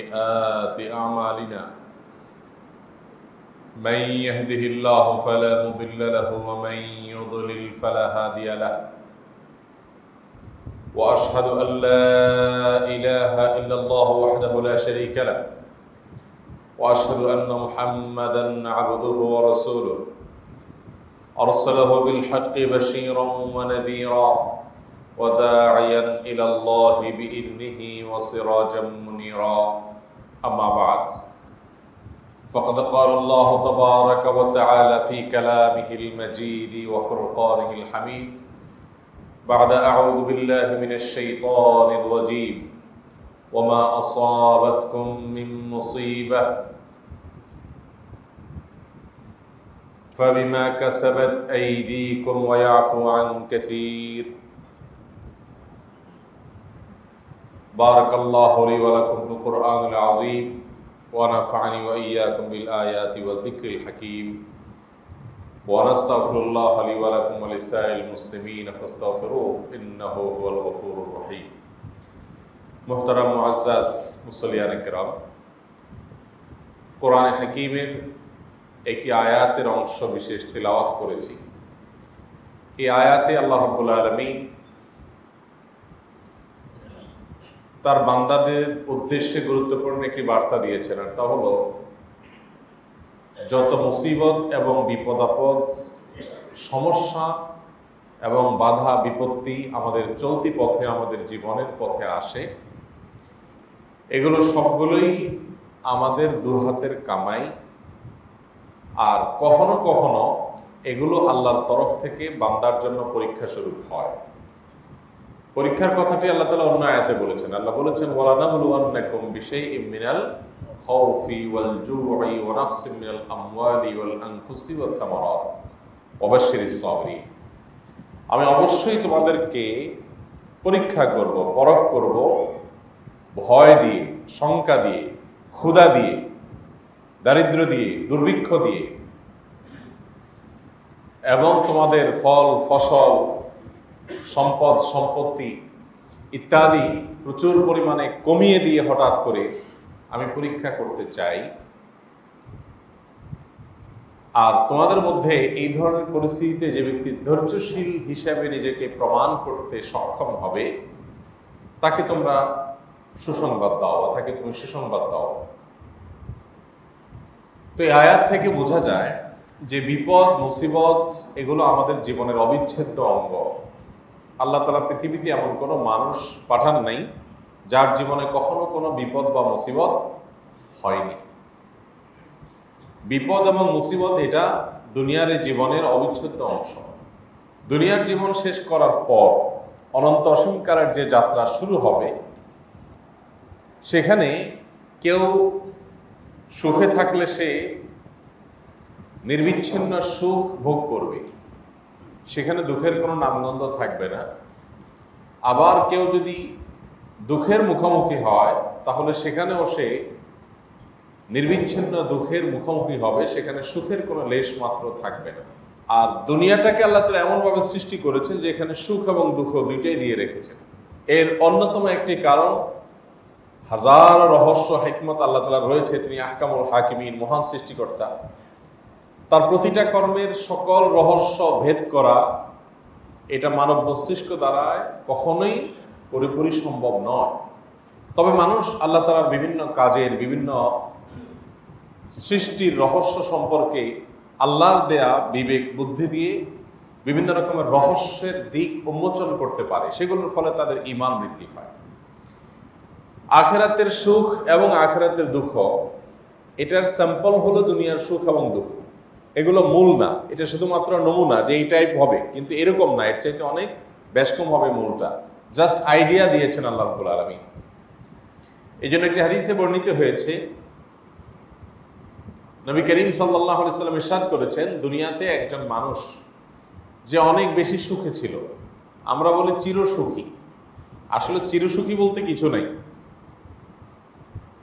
سيئات أعمالنا من يهده الله فلا مضل له ومن يضلل فلا هادي له وأشهد أن لا إله إلا الله وحده لا شريك له وأشهد أن محمدًا عبده ورسوله أرسله بالحق بشيرًا ونذيرًا وداعيًا إلى الله بإذنه وسراجًا منيرًا أما بعد فقد قال الله تبارك وتعالى في كلامه المجيد وفرقانه الحميد بعد أعوذ بالله من الشيطان الرجيم وما أصابتكم من مصيبة فبما كسبت أيديكم ويعفو عن كثير بارك الله لي ولكم في القرآن العظيم ونفعني وإياكم بالآيات والذكر الحكيم ونستغفر الله لي ولكم ولسائر المسلمين فاستغفروه إنه هو الغفور الرحيم محترم মুআজ্জাজ মুসল্লিয়ান কিরাম কোরআনে হাকীমের একটি আয়াতের অংশ বিশেষ তিলাওয়াত করেছি। এই আয়াতে আল্লাহ রাব্বুল আলামিন তার বান্দাদের উদ্দেশ্যে গুরুত্বপূর্ণ একটি বার্তা দিয়েছেন, আর তা হলো যত মুসিবত এবং বিপদ আপদ, সমস্যা এবং বাধা বিপত্তি আমাদের চলতি পথে, আমাদের জীবনের পথে আসে, এগুলো সবগুলোই আমাদের দুহাতের কামাই। আর কখনো কখনো এগুলো আল্লাহর তরফ থেকে বান্দার জন্য পরীক্ষা স্বরূপ হয়। পরীক্ষার কথাটি আল্লাহ তাআলা অন্য আয়াতে বলেছেন। আল্লাহ বলেছেন ওয়ালানাবলুওয়ান্নাকুম বিশাইইম মিনাল খাউফি ওয়াল জু'i ওয়া নাকসিম মিনাল আমওয়ালি ওয়াল আনফুসি ওয়াস সামারাত ওয়া বাশশিরিস সাবিরিন। আমি অবশ্যই তোমাদেরকে পরীক্ষা করব, পরখ করব, ভয় দিয়ে, শঙ্কা দিয়ে, ক্ষুধা দিয়ে, দারিদ্র্য দিয়ে, দুর্ভিক্ষ দিয়ে, এবং তোমাদের ফল ফসল, সম্পদ সম্পত্তি ইত্যাদি প্রচুর পরিমাণে কমিয়ে দিয়ে হঠাৎ করে আমি পরীক্ষা করতে চাই। আর তোমাদের মধ্যে এই ধরনের পরিস্থিতিতে যে ব্যক্তি ধৈর্যশীল হিসাবে নিজেকে প্রমাণ করতে সক্ষম হবে তাকে তোমরা সুসংবাদ দাও, বা তাকে তুমি সুসংবাদ দাও। তো এই আয়াত থেকে বোঝা যায় যে বিপদ মুসিবত এগুলো আমাদের জীবনের অবিচ্ছেদ্য অঙ্গ। আল্লাহ তাআলা পৃথিবীতে এমন কোনো মানুষ পাঠান নাই যার জীবনে কখনো কোনো বিপদ বা মুসিবত হয়নি। বিপদ এবং মুসিবত এটা দুনিয়ার জীবনের অবিচ্ছেদ্য অংশ। দুনিয়ার জীবন শেষ করার পর অনন্ত অসীমকালের যে যাত্রা শুরু হবে, সেখানে কেউ সুখে থাকলে সে নির্বিচ্ছিন্ন সুখ ভোগ করবে, সেখানে দুঃখের কোনো নামগন্ধ থাকবে না। আবার কেউ যদি দুঃখের মুখোমুখি হয় তাহলে সেখানেও সে নির্বিচ্ছিন্ন দুঃখের মুখোমুখি হবে, সেখানে সুখের কোনো লেশ মাত্র থাকবে না। আর দুনিয়াটাকে আল্লাহ তাআলা এমনভাবে সৃষ্টি করেছেন যে এখানে সুখ এবং দুঃখ দুইটাই দিয়ে রেখেছেন। এর অন্যতম একটি কারণ, হাজার রহস্য হিকমত আল্লাহ তাআলা রয়েছে, তিনি আহকামুল হাকিমিন, মহান সৃষ্টিকর্তা। তার প্রতিটা কর্মের সকল রহস্য ভেদ করা এটা মানব মস্তিষ্ক দ্বারা কখনোই পুরোপুরি সম্ভব নয়। তবে মানুষ আল্লাহ তাআলার বিভিন্ন কাজের, বিভিন্ন সৃষ্টির রহস্য সম্পর্কে আল্লাহর দেয়া বিবেক বুদ্ধি দিয়ে বিভিন্ন রকমের রহস্যের দিক উন্মোচন করতে পারে, সেগুলোর ফলে তাদের ঈমান বৃদ্ধি হয়। আখিরাতের সুখ এবং আখিরাতের দুঃখ, এটার স্যাম্পল হলো দুনিয়ার সুখ এবং দুঃখ। এগুলো মূল না, এটা শুধুমাত্র নমুনা যে এই টাইপ হবে, কিন্তু এরকম না, এর চাইতে অনেক বেশকম হবে মূলটা। জাস্ট আইডিয়া দিয়েছেন আল্লাহ রাব্বুল আলামিন। এই জন্য একটি হাদিসে বর্ণিত হয়েছে, নবী করিম সাল্লাল্লাহু আলাইহি ওয়াসাল্লাম ইরশাদ করেছেন, দুনিয়াতে একজন মানুষ যে অনেক বেশি সুখে ছিল, আমরা বলি চিরসুখী, আসলে চিরসুখী বলতে কিছু নাই।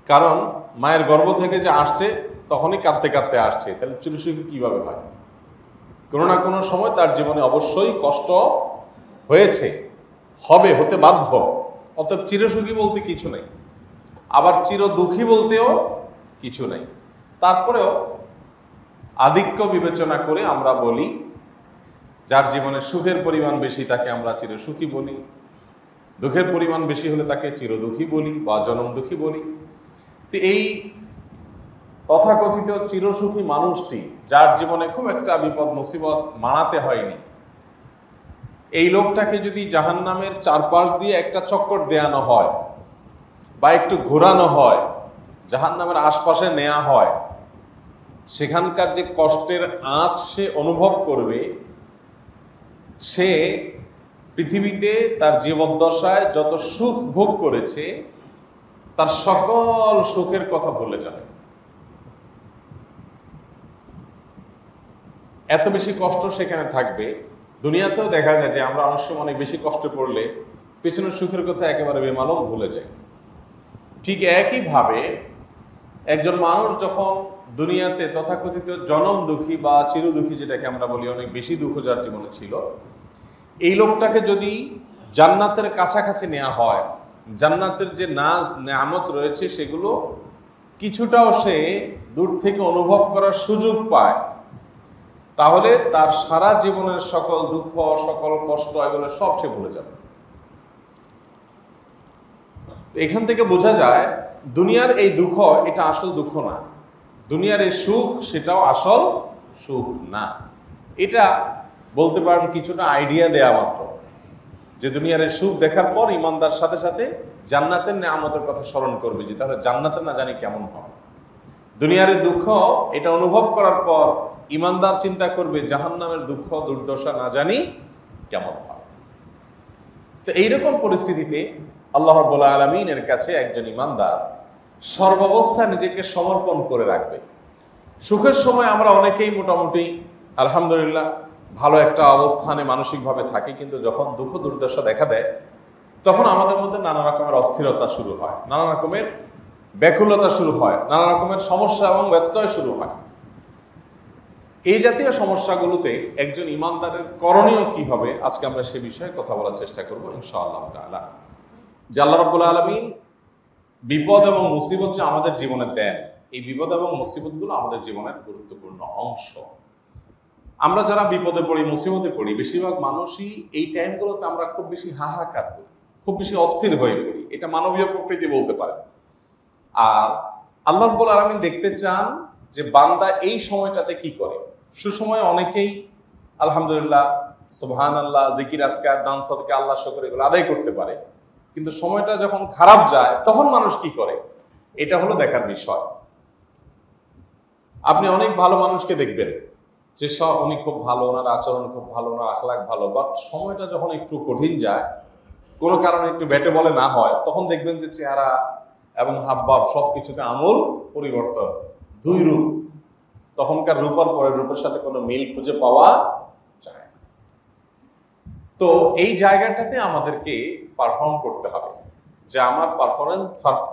কারণ মায়ের গর্ভ থেকে যে আসছে তখনই কাঁদতে কাঁদতে আসছে, তাহলে চিরসুখী কিভাবে হয়? কোনো না কোনো সময় তার জীবনে অবশ্যই কষ্ট হয়েছে, হবে, হতে বাধ্য। অতএব চিরসুখী বলতে কিছু নেই। আবার চির দুঃখী বলতেও কিছু নেই। তারপরেও আধিক্য বিবেচনা করে আমরা বলি, যার জীবনে সুখের পরিমাণ বেশি তাকে আমরা চির সুখী বলি, দুঃখের পরিমাণ বেশি হলে তাকে চির দুঃখী বলি বা জনম দুঃখী বলি। তো এই তথাকথিত চিরসুখী মানুষটি, যার জীবনে খুব একটা বিপদ মুসিবত মানাতে হয়নি, এই লোকটাকে যদি জাহান্নামের চারপাশ দিয়ে একটা চক্কর দেয়ানো হয় বা একটু ঘোরানো হয়, জাহান্নামের আশপাশে নেওয়া হয়, সেখানকার যে কষ্টের আঁচ সে অনুভব করবে, সে পৃথিবীতে তার জীবদ্দশায় যত সুখ ভোগ করেছে তার সকল সুখের কথা ভুলে যাবে। এত বেশি কষ্ট সেখানে থাকবে। দুনিয়াতেও দেখা যায় যে আমরা অনেক সময় অনেক বেশি কষ্ট পড়লে পেছনের সুখের কথা একেবারে বেমালুম ভুলে যাই। ঠিক একইভাবে একজন মানুষ যখন দুনিয়াতে তথাকথিত জনম দুঃখী বা চির দুঃখী, যেটাকে আমরা বলি, অনেক বেশি দুঃখ যার জীবনে ছিল, এই লোকটাকে যদি জান্নাতের কাছাকাছি নেওয়া হয়, জান্নাতের যে নাজ নেয়ামত রয়েছে সেগুলো কিছুটাও সে দূর থেকে অনুভব করার সুযোগ পায়, তাহলে তার সারা জীবনের সকল দুঃখ, সকল কষ্ট, এগুলো সব সে ভুলে যাবে। এখান থেকে বোঝা যায় দুনিয়ার এই দুঃখ এটা আসল দুঃখ না, দুনিয়ার এই সুখ সেটাও আসল সুখ না। এটা বলতে পারেন কিছুটা আইডিয়া দেয়া মাত্র, যে দুনিয়ার এই সুখ দেখার পর ইমানদার সাথে সাথে জান্নাতের নেয়ামতের কথা স্মরণ করবে, যে তাহলে জান্নাতে না জানি কেমন হবে। দুনিয়ার এই দুঃখ এটা অনুভব করার পর ইমানদার চিন্তা করবে জাহান্নামের দুঃখ দুর্দশা না জানি কেমন হবে। তো এইরকম পরিস্থিতিতে আল্লাহ রাব্বুল আলামিনের কাছে একজন ইমানদার সর্বাবস্থায় নিজেকে সমর্পণ করে রাখবে। সুখের সময় আমরা অনেকেই মোটামুটি আলহামদুলিল্লাহ ভালো একটা অবস্থানে মানসিকভাবে থাকি, কিন্তু যখন দুঃখ দুর্দশা দেখা দেয় তখন আমাদের মধ্যে নানা রকমের অস্থিরতা শুরু হয়, নানা রকমের ব্যাকুলতা শুরু হয়, নানা রকমের সমস্যা এবং ব্যত্যয় শুরু হয়। এই জাতীয় সমস্যাগুলোতে একজন ইমানদারের করণীয় কি হবে, আজকে আমরা সে বিষয়ে কথা বলার চেষ্টা করব ইনশাআল্লাহ তাআলা। যে আল্লাহ রাব্বুল আলামিন বিপদ এবং মুসিবত যে আমাদের জীবনে দেন, এই বিপদ এবং মুসিবতগুলো আমাদের জীবনের গুরুত্বপূর্ণ অংশ। আমরা যারা বিপদে পড়ি, মুসিবতে পড়ি, বেশিরভাগ মানুষই এই টাইমগুলোতে আমরা খুব বেশি হাহাকার করি, খুব বেশি অস্থির হয়ে পড়ি। এটা মানবীয় প্রকৃতি বলতে পারেন। আর আল্লাহ রাব্বুল আলামিন দেখতে চান যে বান্দা এই সময়টাতে কি করে। সুসময়ে অনেকেই আলহামদুলিল্লাহ, সুবহানাল্লাহ, জিকির আজকার, দান সদকা, আল্লাহ শুকর এগুলো আদায় করতে পারে, কিন্তু সময়টা যখন খারাপ যায় তখন মানুষ কি করে, এটা হলো দেখার বিষয়। আপনি অনেক ভালো মানুষকে দেখবেন যে উনি খুব ভালো, ওনার আচরণ খুব ভালো, ওনার আখলাক ভালো, বাট সময়টা যখন একটু কঠিন যায়, কোনো কারণে একটু বেটে বলে না হয়, তখন দেখবেন যে চেহারা এবং হাবভাব সবকিছুতে আমূল পরিবর্তন, দুই রূপ। তখনকার রূপার পরের রূপের সাথে কোনো মিল খুঁজে পাওয়া যায় না। তো এই জায়গাটাতে আমাদেরকে পারফর্ম করতে হবে, যে আমার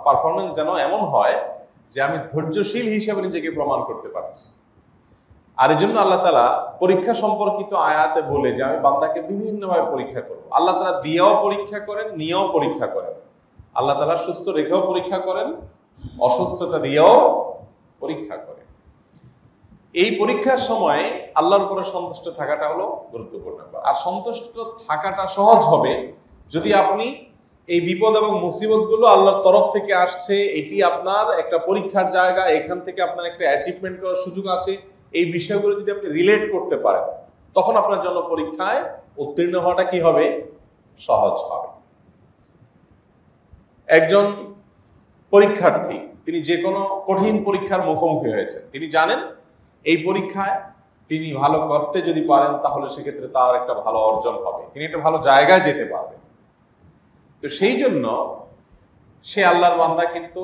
পারফরমেন্স যেন এমন হয় যে আমি ধৈর্যশীল হিসেবে নিজেকে প্রমাণ করতে পারছি। আর এই জন্য আল্লাহ তাআলা পরীক্ষা সম্পর্কিত আয়াতে বলে যে আমি বান্দাকে বিভিন্নভাবে পরীক্ষা করব। আল্লাহ তাআলা দিয়েও পরীক্ষা করেন, নিয়েও পরীক্ষা করেন। আল্লাহ তাআলা সুস্থ রেখেও পরীক্ষা করেন, অসুস্থতা দিয়েও পরীক্ষা করেন। এই পরীক্ষার সময় আল্লাহর উপরে সন্তুষ্ট থাকাটা হলো গুরুত্বপূর্ণ। আর সন্তুষ্ট থাকাটা সহজ হবে যদি আপনি এই বিপদ এবং মুসিবতগুলো আল্লাহর তরফ থেকে আসছে, এটি আপনার একটা পরীক্ষার জায়গা, এখান থেকে আপনার একটা অ্যাচিভমেন্ট করার সুযোগ আছে, এই বিষয়গুলো যদি আপনি রিলেট করতে পারেন, তখন আপনার জন্য পরীক্ষায় উত্তীর্ণ হওয়াটা কি হবে, সহজ হবে। একজন পরীক্ষার্থী তিনি যে কোনো কঠিন পরীক্ষার মুখোমুখি হয়েছেন, তিনি জানেন এই পরীক্ষায় তিনি ভালো করতে যদি পারেন তাহলে সেক্ষেত্রে তার একটা ভালো অর্জন হবে, তিনি একটা ভালো জায়গায় যেতে পারবেন। তো সেই জন্য সে আল্লাহর বান্দা কিন্তু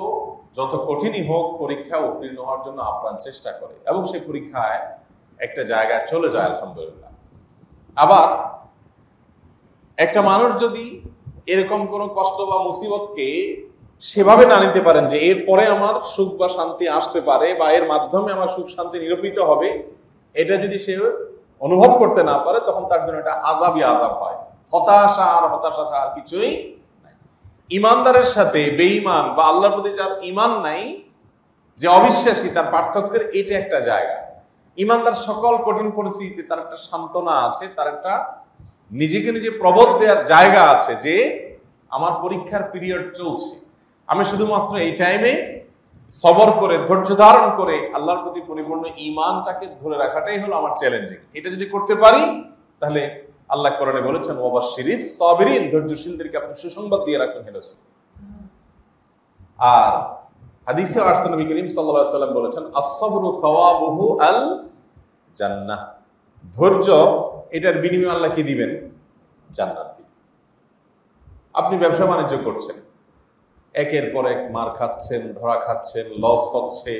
যত কঠিনই হোক পরীক্ষা উত্তীর্ণ হওয়ার জন্য আপ্রাণ চেষ্টা করে এবং সেই পরীক্ষায় একটা জায়গায় চলে যায় আলহামদুলিল্লাহ। আবার একটা মানুষ যদি এরকম কোনো কষ্ট বা মুসিবতকে সেভাবে না নিতে পারেন যে এরপরে আমার সুখ বা শান্তি আসতে পারে বা এর মাধ্যমে আমার সুখ শান্তি নিরূপিত হবে, এটা যদি সে অনুভব করতে না পারে, তখন তার জন্য এটা আযাবই আযাব হয়, হতাশা আর হতাশা ছাড়া আর কিছুই নাই। ইমানদারের সাথে বেঈমান বা আল্লাহর প্রতি যার ইমান নাই, যে অবিশ্বাসী, তার পার্থক্যের এটা একটা জায়গা। ইমানদার সকল কঠিন পরিস্থিতিতে তার একটা সান্ত্বনা আছে, তার একটা নিজেকে নিজে প্রবোধ দেওয়ার জায়গা আছে যে আমার পরীক্ষার পিরিয়ড চলছে, আমি শুধুমাত্র এই টাইমে সবর করে ধৈর্য ধারণ করে আল্লাহর প্রতি পরিপূর্ণ ঈমানটাকে ধরে রাখাটাই হলো আমার চ্যালেঞ্জিং। এটা যদি করতে পারি তাহলে আল্লাহ কোরআনে বলেছেন ওয়াবাশশিরিস সাবিরিন, ধৈর্যশীলদেরকে আপনি সুসংবাদ দিয়ে রাখেন হে রাসূল। আর হাদিসে আসছে নবী করিম সাল্লাল্লাহু আলাইহি ওয়াসাল্লাম বলেছেন আস-সাবরু সাওয়াবুহু আল জান্নাহ, ধৈর্য এটার বিনিময়ে আল্লাহ কি দিবেন? জান্নাত দিবেন। আপনি ব্যবসা বাণিজ্য করছেন, একের পর এক মার খাচ্ছেন, ধরা খাচ্ছেন, লস হচ্ছে,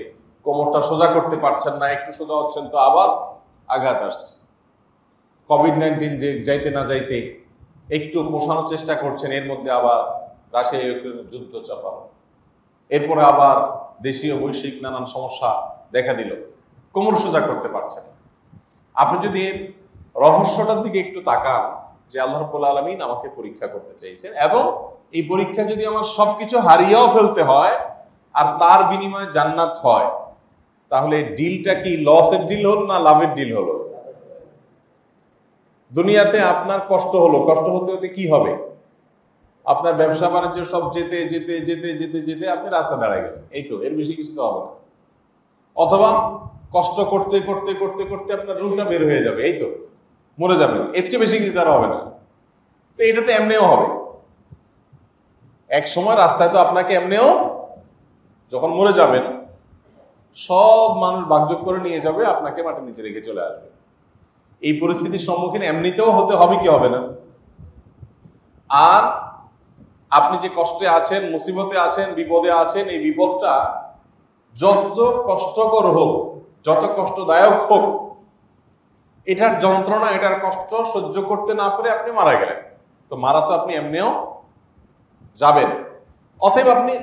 কোমরটা সোজা করতে পারছেন না, একটু সোজা হচ্ছেন তো আবার আঘাত আসছে। কোভিড-19 যে যাইতে না যাইতে একটু পোষানোর চেষ্টা করছেন, এর মধ্যে আবার রাশিয়া ইউক্রেনের যুদ্ধ চাপালো, এরপরে আবার দেশীয় বৈশ্বিক নানান সমস্যা দেখা দিল, কোমর সোজা করতে পারছেন না। আপনি যদি এর রহস্যটার দিকে একটু তাকান যে আল্লাহ রাব্বুল আলামিন আমাকে পরীক্ষা করতে চাইছেন, এবং এই পরীক্ষা যদি আমার সবকিছু হারিয়েও ফেলতে হয় আর তার বিনিময়ে জান্নাত হয়, তাহলে ডিলটা কি লসের ডিল হলো না লাভের ডিল হলো? দুনিয়াতে আপনার কষ্ট হলো, কষ্ট হতে হতে কি হবে? আপনার ব্যবসা বাণিজ্য সব যেতে যেতে যেতে যেতে যেতে আপনি রাস্তা দাঁড়ায় গেলেন, এই তো, এর বেশি কিছু তো হবে না। অথবা কষ্ট করতে করতে করতে করতে আপনার রূপটা বের হয়ে যাবে, এই তো, মরে যাবেন, এর চেয়ে বেশি কিছু তার হবে না। তো এটা তো এমনিও হবে, এক সময় রাস্তায় তো আপনাকে এমনিও যখন মরে যাবেন সব মানুষ ভাগযোগ করে নিয়ে যাবে, আপনাকে মাটির নিচে রেখে চলে আসবে। এই পরিস্থিতির সম্মুখীন এমনিতেও হতে হবে কি হবে না? আর আপনি যে কষ্টে আছেন, মুসিবতে আছেন, বিপদে আছেন, এই বিপদটা যত কষ্টকর হোক, যত কষ্টদায়ক হোক, এটার যন্ত্রণা, এটার কষ্ট সহ্য করতে না পারে আপনি মারা গেলেন, তো মারা তো আপনি এমনিও যাবেন। অতএব আপনি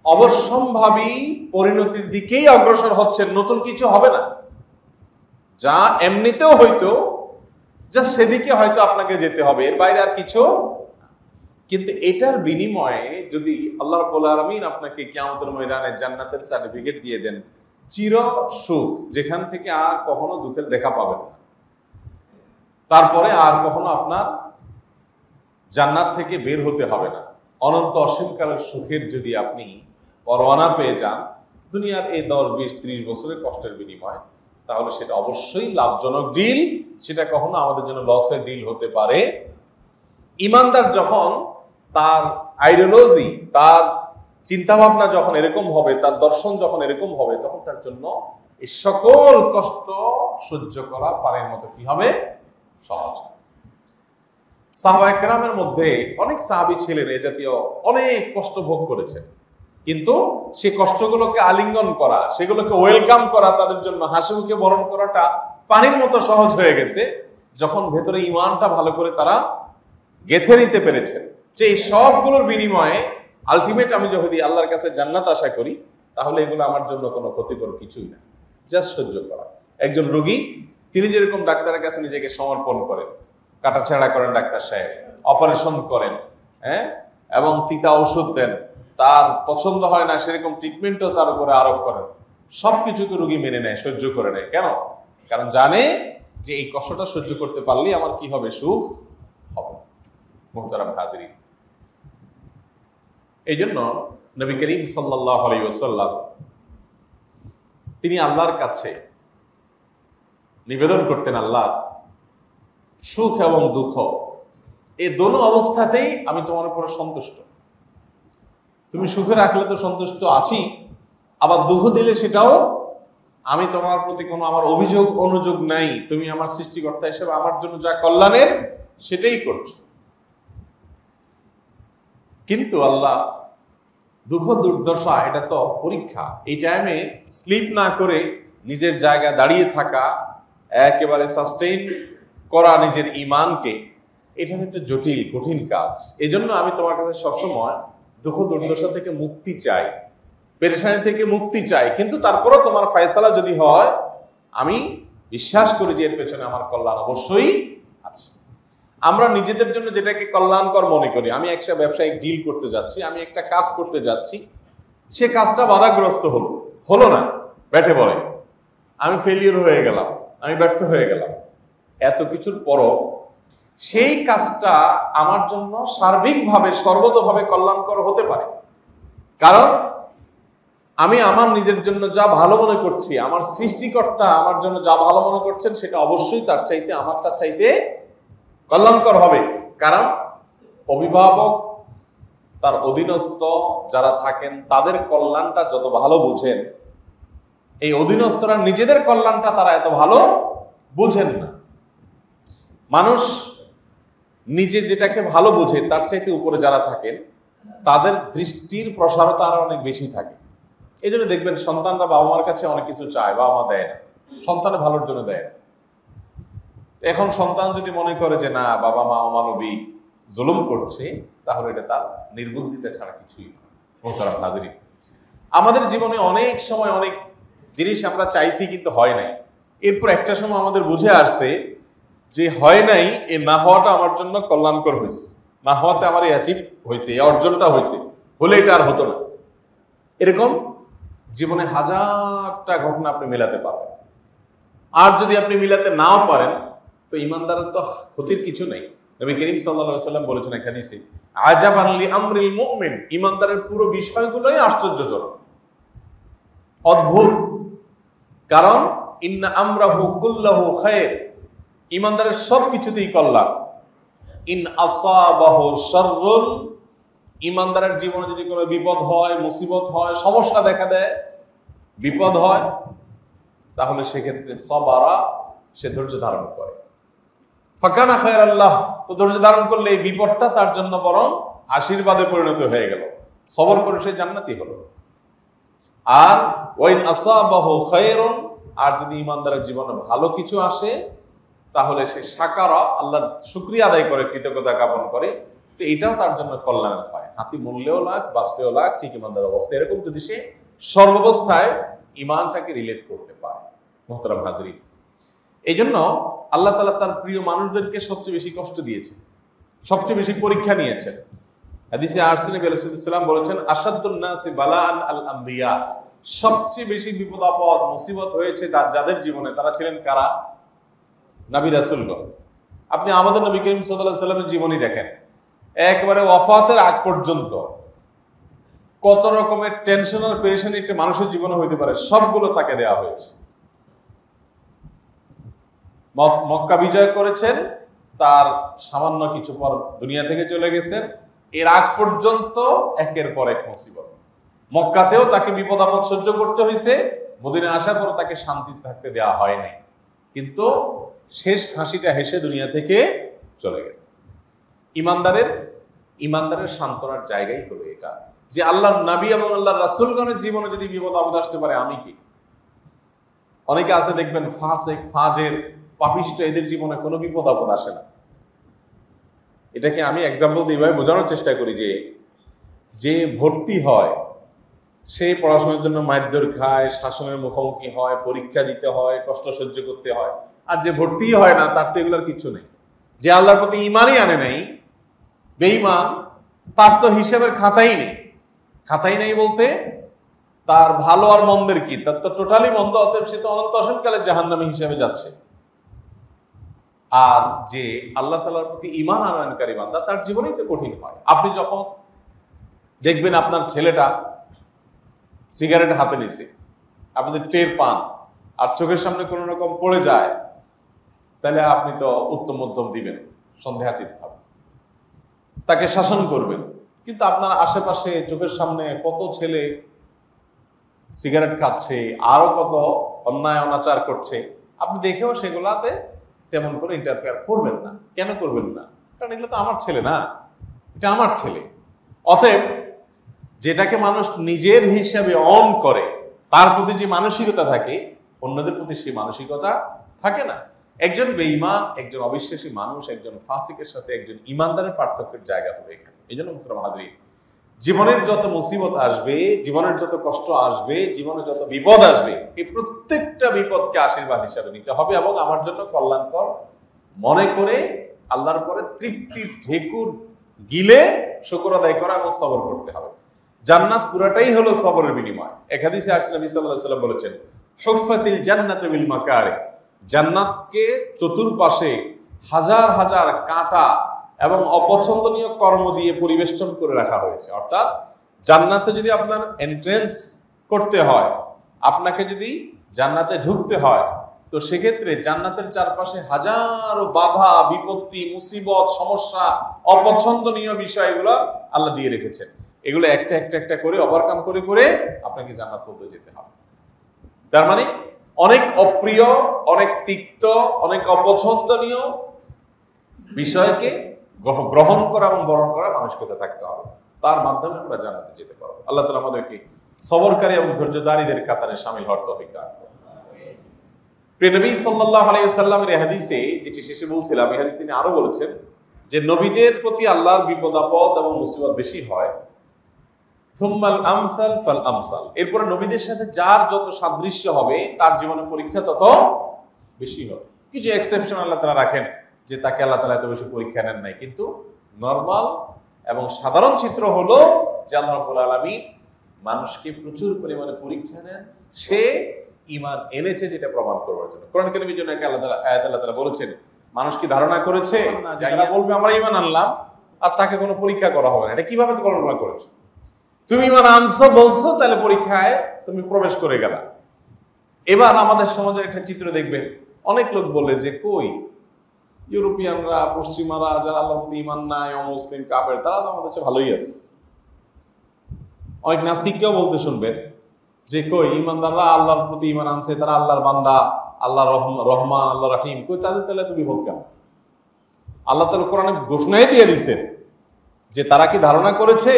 অবশ্যম্ভাবী পরিণতির দিকেই অগ্রসর হচ্ছেন, নতুন কিছু হবে না। যা এমনিতেও হয়তো যা সেদিকে হয়তো আপনাকে যেতে হবে, এর বাইরে আর কিছু। কিন্তু এটার বিনিময়ে যদি আল্লাহ রাব্বুল আলামিন আপনাকে কিয়ামতের ময়দানে জান্নাতের সার্টিফিকেট দিয়ে দেন, চির সুখ, যেখান থেকে আর কখনো দুঃখের দেখা পাবেন না, তারপরে আর কখনো আপনার জান্নাত থেকে বের হতে হবে না, অনন্ত অসীমকালের সুখের যদি আপনি পরোয়ানা পেয়ে যান দুনিয়ার এই 10, 20, 30 বছরের কষ্টের বিনিময়ে, তাহলে সেটা অবশ্যই লাভজনক ডিল, সেটা কখনো আমাদের জন্য লসের ডিল হতে পারে। ইমানদার যখন তার আইডিওলজি, তার চিন্তাভাবনা যখন এরকম হবে, তার দর্শন যখন এরকম হবে, তখন তার জন্য এই সকল কষ্ট সহ্য করা পানির মতো কি হবে? সহজ। সাহাবায়ে কেরামের মধ্যে অনেক সাহাবী ছিলেন এ জাতীয় অনেক কষ্ট ভোগ করেছেন, কিন্তু সে কষ্টগুলোকে আলিঙ্গন করা, সেগুলোকে ওয়েলকাম করা, তাদের জন্য হাসি মুখে বরণ করাটা পানির মতো সহজ হয়ে গেছে যখন ভেতরে ঈমানটা ভালো করে তারা গেঁথে নিতে পেরেছেন যে এই সবগুলোর বিনিময়ে আলটিমেট আমি যদি আল্লাহর কাছে জান্নাত আশা করি, তাহলে এগুলো আমার জন্য কোনো ক্ষতিকর কিছুই না, জাস্ট সহ্য করা। একজন রোগী, তিনি যেরকম ডাক্তারের কাছে নিজেকে সমর্পণ করেন, কাটাছেঁড়া করেন, ডাক্তার সাহেব অপারেশন করেন, হ্যাঁ, এবং তিতা ওষুধ দেন, তার পছন্দ হয় না সেরকম ট্রিটমেন্টও তার উপরে আরোপ করেন, সবকিছুকে রোগী মেনে নেয়, সহ্য করে নেয়। কেন? কারণ জানে যে এই কষ্টটা সহ্য করতে পারলেই আমার কি হবে? সুখ হবে। মুহতারাম হাজিরিন, এই জন্য নবী করিম সাল্লাল্লাহু আলাইহি ওয়াসাল্লাম তিনি আল্লাহর কাছে নিবেদন করতেন, আল্লাহ, সুখ এবং দুঃখ এই দোনো অবস্থাতেই আমি তোমার উপরে সন্তুষ্ট। তুমি সুখে রাখলে তো সন্তুষ্ট আছি, আবার দুঃখ দিলে সেটাও আমি তোমার প্রতি কোনো আমার অভিযোগ অনুযোগ নাই, তুমি আমার সৃষ্টিকর্তা হিসেবে আমার জন্য যা কল্যাণের সেটাই করছো। কিন্তু আল্লাহ, দুঃখ দুর্দশা এটা তো পরীক্ষা, এই টাইমে স্লিপ না করে নিজের জায়গায় দাঁড়িয়ে থাকা, একেবারে সাস্টেইন করা নিজের ঈমানকে, এটা একটা জটিল কঠিন কাজ। এজন্য আমি তোমার কাছে সবসময় দুঃখ দুর্দশা থেকে মুক্তি চাই, পেরেশানি থেকে মুক্তি চাই, কিন্তু তারপরও তোমার ফয়সালা যদি হয়, আমি বিশ্বাস করি যে এর পেছনে আমার কল্যাণ অবশ্যই আছে। আমরা নিজেদের জন্য যেটাকে কল্যাণকর মনে করি, আমি একটা ব্যবসায়িক ডিল করতে যাচ্ছি, আমি একটা কাজ করতে যাচ্ছি, সে কাজটা বাধাগ্রস্ত হলো না, ব্যাঠে বলে আমি ফেলিওর হয়ে গেলাম, আমি ব্যর্থ হয়ে গেলাম। এত কিছুর পরও সেই কাজটা আমার জন্য সার্বিকভাবে সর্বতোভাবে কল্যাণকর হতে পারে, কারণ আমি আমার নিজের জন্য যা ভালো মনে করছি, আমার সৃষ্টিকর্তা আমার জন্য যা ভালো মনে করছেন সেটা অবশ্যই তার চাইতে আমারটা চাইতে কল্যাণকর হবে। কারণ অভিভাবক, তার অধীনস্থ যারা থাকেন তাদের কল্যাণটা যত ভালো বুঝেন, এই অধীনস্থরা নিজেদের কল্যাণটা তারা এত ভালো বুঝেন না। মানুষ নিজে যেটাকে ভালো বোঝে তার চাইতে উপরে যারা থাকেন তাদের দৃষ্টির প্রসারতা আরো অনেক বেশি থাকে। এই জন্য দেখবেন সন্তানরা বাবা মার কাছে অনেক কিছু চায়, বাবা মা দেয় না, সন্তানের ভালোর জন্য দেয় না। এখন সন্তান যদি মনে করে যে না বাবা মা অমানবিক, জুলুম করছে, তাহলে এটা তার নির্বুদ্ধিতা ছাড়া কিছুই না। মোহতারাম হাজিরিন, আমাদের জীবনে অনেক সময় অনেক জিনিস আমরা চাইছি কিন্তু হয় নাই, এরপর একটা সময় আমাদের বুঝে আসছে যে হয় নাই, এ না হওয়াটা আমার জন্য কল্যাণকর হয়েছে, না হওয়াতে আমার এই অ্যাচিভ হয়েছে, এই অর্জনটা হয়েছে, হলে এটা আর হতো না। এরকম জীবনে হাজারটা ঘটনা আপনি মেলাতে পারবেন। আর যদি আপনি মিলাতে নাও পারেন তো ইমানদারের তো ক্ষতির কিছু নেই। নবী করিম সাল্লাল্লাহু আলাইহি ওয়াসাল্লাম বলেছেন এক হাদিসে, আজাবান লি আমরিল মুমিন, ইমানদারের পুরো বিষয়গুলোই আশ্চর্যজনক, অদ্ভুত। কারণ ইন্না আমরাহু কুল্লাহু খায়র, ইমানদারের সব কিছুতেই কল্যাণ। ইন আসাবাহু শাররুন, ইমানদারের জীবনে যদি কোনো বিপদ হয়, মুসিবত হয়, সমস্যা দেখা দেয়, বিপদ হয়, তাহলে সেক্ষেত্রে সাবারা, সে ধৈর্য ধারণ করে। ফাকানা খায়রাল্লাহ, তো ধৈর্য ধারণ করলে এই বিপদটা তার জন্য বরং আশীর্বাদে পরিণত হয়ে গেল, সবর করে সে জান্নাতি হলো। আর ওয়াইন আসাবাহু খায়রুন, আর যদি ইমানদারের জীবনে ভালো কিছু আসে তাহলে সে শাকারা, আল্লাহর শুকরিয়া আদায় করে, কৃতজ্ঞতা জ্ঞাপন করে, তো এটাও তার জন্য কল্যাণ হয়। হাতি মূল্যেও লাখ, বাঁচতেও লাখ, ঠিক ইমানদার অবস্থা। এরকম যদি সে সর্বাবস্থায় ইমানটাকে রিলেট করতে পারে। মুহতারাম হাজরিন, এই জন্য আল্লাহ তাআলা তার প্রিয় মানুষদেরকে সবচেয়ে বেশি কষ্ট দিয়েছেন, সবচেয়ে বেশি পরীক্ষা নিয়েছেন। হাদিসে আসছে নবী আলাইহিস সালাম বলেছেন, আশাদ্দুন নাসি বালাআন আল আম্বিয়া, সবচেয়ে বেশি বিপদ আপদ মুসিবত হয়েছে যাদের জীবনে, তারা ছিলেন কারা? নবী রাসূলগণ। আপনি আমাদের নবী করিম সাল্লাল্লাহু আলাইহি ওয়াসাল্লামের জীবনী দেখেন, একবারে ওয়াফাতের আগ পর্যন্ত কত রকমের টেনশন আর পেরেশানি একটা মানুষের জীবনে হইতে পারে, সবগুলো তাকে দেওয়া হয়েছে। মক্কা বিজয় করেছেন, তার সামান্য কিছু পর দুনিয়া থেকে চলে গেছেন, এর আগ পর্যন্ত একের পর এক মুসিবত। মক্কাতেও তাকে বিপদ আপদ সহ্য করতে হয়েছে, মদিনায় আসার পর তাকে শান্তি থাকতে দেওয়া হয় নাই, কিন্তু শেষ হাসিটা হেসে দুনিয়া থেকে চলে গেছে। ইমানদারের সান্ত্বনার জায়গাই হলো এটা, যে আল্লাহর নবী এবং আল্লাহর রাসূলগণের জীবনে যদি বিপদ আপদ আসতে পারে, আমি কি? অনেকে আছে দেখবেন ফাসিক, ফাজের, পাপিষ্ট, এদের জীবনে কোনো বিপদ আপদ আসে না। এটাকে আমি এক্সাম্পল দিয়ে ভাবে বোঝানোর চেষ্টা করি যে ভর্তি হয় সে পড়াশোনার জন্য মারধর খায়, শাসনের মুখোমুখি হয়, পরীক্ষা দিতে হয়, কষ্ট সহ্য করতে হয়। আর যে ভর্তি হয় না, তার তো এগুলোর কিছু নেই। যে আল্লাহর প্রতি ঈমানই আনে নাই, বেঈমান, তার তো হিসাবের খাতাই নেই। খাতাই নেই বলতে তার ভালো আর মন্দের কি, তার তো টোটালি মন্দ, অতএব সে তো অনন্ত অসীমকালে জাহান্নামী হিসাবে যাচ্ছে। আর যে আল্লাহ তাআলার প্রতি ঈমান আনয়নকারী বান্দা, তার জীবনেই তো কঠিন হয়। আপনি যখন দেখবেন আপনার ছেলেটা সিগারেট হাতে নিছে, আপনি যদি টের পান আর চোখের সামনে কোনো রকম পড়ে যায়, তাহলে আপনি তো উত্তম মধ্যম দিবেন সন্দেহাতীত ভাবে, তাকে শাসন করবেন। কিন্তু আপনার আশেপাশে চোখের সামনে কত ছেলে সিগারেট খাচ্ছে, আরো কত অন্যায় অনাচার করছে, আপনি দেখেও সেগুলাতে তেমন করে ইন্টারফেয়ার করবেন না। কেন করবেন না? কারণ এগুলো তো আমার ছেলে না, এটা আমার ছেলে। অতএব যেটাকে মানুষ নিজের হিসাবে অন করে, তার প্রতি যে মানসিকতা থাকে, অন্যদের প্রতি সেই মানসিকতা থাকে না। একজন বেঈমান, একজন অবিশ্বাসী মানুষ, একজন ফাসিকের সাথে একজন ইমানদারের পার্থক্যের জায়গা হবে এখানে। এই জন্য মুহতারাম হাজরিন, জীবনের যত মুসিবত আসবে, জীবনের যত কষ্ট আসবে, জীবনে যত বিপদ আসবে, এই প্রত্যেকটা বিপদকে আশীর্বাদ হিসাবে নিতে হবে এবং আমার জন্য কল্যাণকর মনে করে আল্লাহর পরে তৃপ্তির ঢেকুর গিলে শুকর আদায় করা এবং সবর করতে হবে। জান্নাত পুরাটাই হলো সবরের বিনিময়। এক হাদিসে আসছে নবী সাল্লাল্লাহু আলাইহি ওয়াসাল্লাম বলেছেন, হুফফাতিল জান্নাতু বিল মাকারিহ, জান্নাতকে চতুর্পাশে হাজার হাজার কাঁটা এবং অপছন্দনীয় কর্ম দিয়ে পরিবেষ্টন করে রাখা হয়েছে। অর্থাৎ জান্নাতে যদি আপনার এন্ট্রেন্স করতে হয়, আপনাকে যদি জান্নাতে ঢুকতে হয়, তো সেক্ষেত্রে জান্নাতের চারপাশে হাজারো বাধা, বিপত্তি, মুসিবত, সমস্যা, অপছন্দনীয় বিষয়গুলো আল্লাহ দিয়ে রেখেছেন। এগুলো একটা একটা একটা করে ওভারকাম করে করে আপনাকে জান্নাত পর্যন্ত যেতে হবে। তার মানে অনেক অপ্রিয়, অনেক তিক্ত, অনেক অপছন্দনীয় বিষয়কে গ্রহণ করা এবং বরণ করা মানুষকে থাকতে হবে। তার মাধ্যমে আমরা জান্নাতে যেতে পারবো। আল্লাহ তাআলা আমাদেরকে সবরকারী এবং ধৈর্যধারীদের কাতারে শামিল হওয়ার তৌফিক দান করুন। প্রিয় নবী সাল্লাল্লাহু আলাইহি ওয়াসাল্লামের এই হাদিসে, যেটি শেষে বলছিলাম, এই হাদিস তিনি আরো বলেছেন যে নবীদের প্রতি আল্লাহর বিপদ আপদ এবং মুসিবত বেশি হয়, সুম্মাল আমসাল ফাল আমসাল, এরপরে নবীদের সাথে যার যত সাদৃশ্য হবে তার জীবনে পরীক্ষা তত বেশি হবে। কিছু এক্সেপশন আল্লাহ তাআলা রাখেন যে তাকে আল্লাহ তাআলা এত বেশি পরীক্ষা নেন নাই, কিন্তু নরমাল এবং সাধারণ চিত্র হলো যে আল্লাহ রাব্বুল আলামিন মানুষকে প্রচুর পরিমাণে পরীক্ষা নেন, সে ঈমান এনেছে যেটা প্রমাণ করবার জন্য। কোরআন কারীমের জন্য আল্লাহ তাআলা বলেছেন, মানুষ কি ধারণা করেছে যারা বলবে আমরা ঈমান আনলাম আর তাকে কোনো পরীক্ষা করা হবে না? এটা কিভাবে কল্পনা করেছো? তুমি ঈমান আনছো বলছো, তাহলে পরীক্ষায় তুমি প্রবেশ করে গেলা। এবার আমাদের সমাজের একটা চিত্র দেখবেন, অনেক লোক বলে যে কই ইউরোপিয়ানরা, পশ্চিমারা, যারা আল্লাহর প্রতি ঈমান নাই, অমুসলিম, কাফের, তারা তো আমাদের চেয়ে ভালোই আছে। অনেক নাস্তিককেও বলতে শুনবেন যে কই ঈমানদাররা আল্লাহর প্রতি ঈমান আনছে, তারা আল্লাহর বান্দা, আল্লাহর রহমান, আল্লাহ রহিম, কই তাদের তাহলে তো বিপদ কেন? আল্লাহ তাআলা কোরআনে ঘোষণাই দিয়ে দিয়েছেন যে তারা কি ধারণা করেছে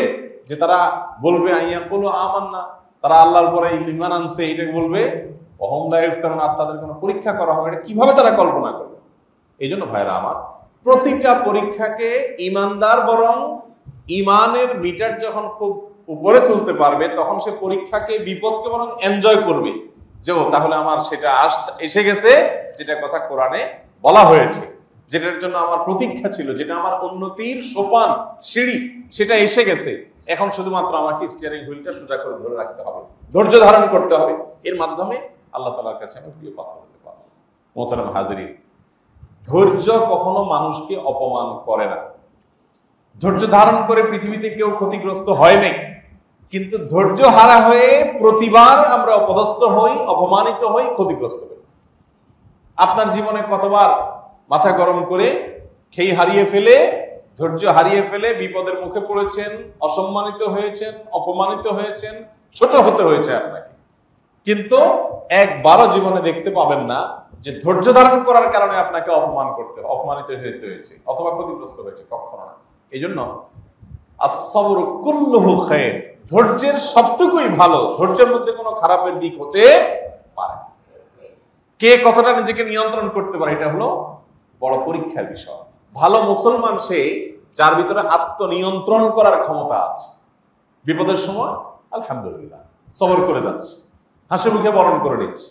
যে তারা বলবে আইয়াকুলু আমান্না, তারা আল্লাহর পরে ঈমান আনছে, এটাকে বলবে ওয়াহুম লা ইফতারুন, আর তাদের কোনো পরীক্ষা করা হবে? এটা কিভাবে তারা কল্পনা করবে? এই জন্য ভাইরা আমার, প্রতিটা পরীক্ষাকে ঈমানদার বরং ঈমানের মিটার যখন খুব উপরে তুলতে পারবে, তখন সে পরীক্ষাকে, বিপদকে বরং এনজয় করবে, যে তাহলে আমার সেটা এসে গেছে, যেটা কথা কোরআনে বলা হয়েছে, যেটার জন্য আমার প্রতীক্ষা ছিল, যেটা আমার উন্নতির সোপান, সিঁড়ি, সেটা এসে গেছে। এখন শুধুমাত্র আমাকে স্টিয়ারিং হুইলটা সোজা করে ধরে রাখতে হবে, ধৈর্য ধারণ করতে হবে। এর মাধ্যমে আল্লাহ তাআলার কাছে আমি প্রিয় কথা বলতে পারবো। মোহতারাম হাজিরিন, ধৈর্য কখনো মানুষকে অপমান করে না। ধৈর্য ধারণ করে পৃথিবীতে কেউ ক্ষতিগ্রস্ত হয় নাই, কিন্তু ধৈর্য হারা হয়ে প্রতিবার আমরা অপদস্থ হই, অপমানিত হই, ক্ষতিগ্রস্ত হই। আপনার জীবনে কতবার মাথা গরম করে খেই হারিয়ে ফেলে, ধৈর্য হারিয়ে ফেলে বিপদের মুখে পড়েছেন, অসম্মানিত হয়েছেন, অপমানিত হয়েছেন, ছোট হতে হয়েছে আপনাকে, কিন্তু একবারও জীবনে দেখতে পাবেন না যে ধৈর্য ধারণ করার কারণে আপনাকে অপমানিত হতে হয়েছে অথবা ক্ষতিগ্রস্ত হয়েছে, কখনো না। এই জন্য আস-সাবরু কুল্লুহু খায়র, ধৈর্যের সবটুকুই ভালো, ধৈর্যের মধ্যে কোনো খারাপের দিক হতে পারে না। কে কতটা নিজেকে নিয়ন্ত্রণ করতে পারে, এটা হলো বড় পরীক্ষার বিষয়। ভালো মুসলমান সে যার ভিতরে আত্মনিয়ন্ত্রণ করার ক্ষমতা আছে। বিপদের সময় আলহামদুলিল্লাহ সবর করে যাচ্ছে, হাসি মুখে বরণ করে নিচ্ছে।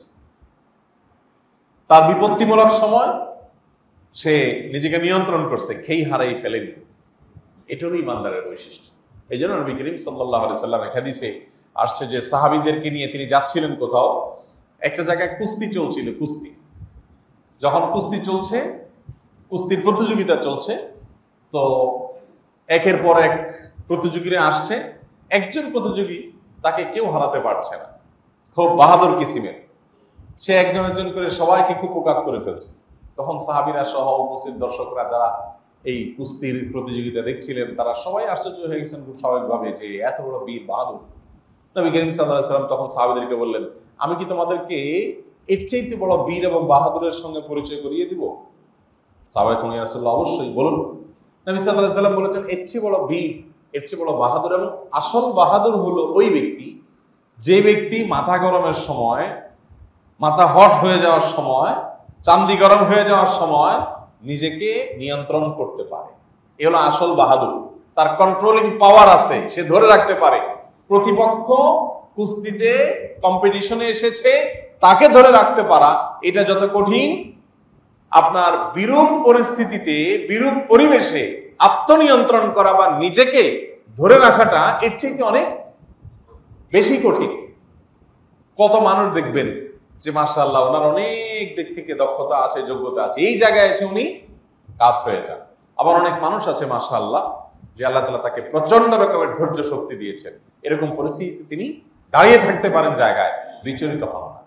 তার বিপত্তিমূলক সময় সে নিজেকে নিয়ন্ত্রণ করছে, খেই হারাই ফেলেনি। এটা হলো ইমানদারের বৈশিষ্ট্য। এই জন্য নবী করিম সাল্লাল্লাহু আলাইহি সাল্লাম হাদিসে আসছে যে সাহাবীদেরকে নিয়ে তিনি যাচ্ছিলেন কোথাও, একটা জায়গায় কুস্তি চলছিল। কুস্তি যখন কুস্তি চলছে, কুস্তির প্রতিযোগিতা চলছে, তো একের পর এক প্রতিযোগীরা আসছে। একজন প্রতিযোগী, তাকে কেউ হারাতে পারছে না, খুব বাহাদুর কিসিমের, সে একজন একজন করে সবাইকে কুপকাত করে ফেলছে। তখন সাহাবীরা সহ উপস্থিত দর্শকরা যারা এই কুস্তির প্রতিযোগিতা দেখছিলেন, তারা সবাই আশ্চর্য হয়ে গেছেন খুব স্বাভাবিকভাবে যে এত বড় বীর বাহাদুর। নবী করিম সাল্লাল্লাহু আলাইহি সাল্লাম তখন সাহাবীদেরকে বললেন, আমি কি তোমাদেরকে এর চাইতে বড় বীর এবং বাহাদুরের সঙ্গে পরিচয় করিয়ে দিব? সাহাবায়ে কেরাম, ইয়া রাসূলুল্লাহ, অবশ্যই বলুন। নবী সাল্লাল্লাহু আলাইহি সাল্লাম বলেছেন, এর চেয়ে বড় বীর, এর চেয়ে বড় বাহাদুর, এবং আসল বাহাদুর হলো ওই ব্যক্তি যে ব্যক্তি মাথা গরমের সময়, মাথা হট হয়ে যাওয়ার সময়, চান্দি গরম হয়ে যাওয়ার সময় নিজেকে নিয়ন্ত্রণ করতে পারে। এ হলো আসল বাহাদুর। তার কন্ট্রোলিং পাওয়ার আছে, সে ধরে রাখতে পারে। প্রতিপক্ষ কুস্তিতে কম্পিটিশনে এসেছে, তাকে ধরে রাখতে পারা এটা যত কঠিন, আপনার বিরূপ পরিস্থিতিতে, বিরূপ পরিবেশে আত্মনিয়ন্ত্রণ করা বা নিজেকে ধরে রাখাটা এর চাইতে অনেক বেশি কঠিন। কত মানুষ দেখবেন যে মাশাআল্লাহ ওনার অনেক দিক থেকে দক্ষতা আছে, যোগ্যতা আছে, এই জায়গায় এসে উনি কাত হয়ে যান। আবার অনেক মানুষ আছে মাশাআল্লাহ যে আল্লাহ তাআলা তাকে প্রচন্ড রকমের ধৈর্য শক্তি দিয়েছেন, এরকম পরিস্থিতি তিনি দাঁড়িয়ে থাকতে পারেন জায়গায়, বিচলিত হন না।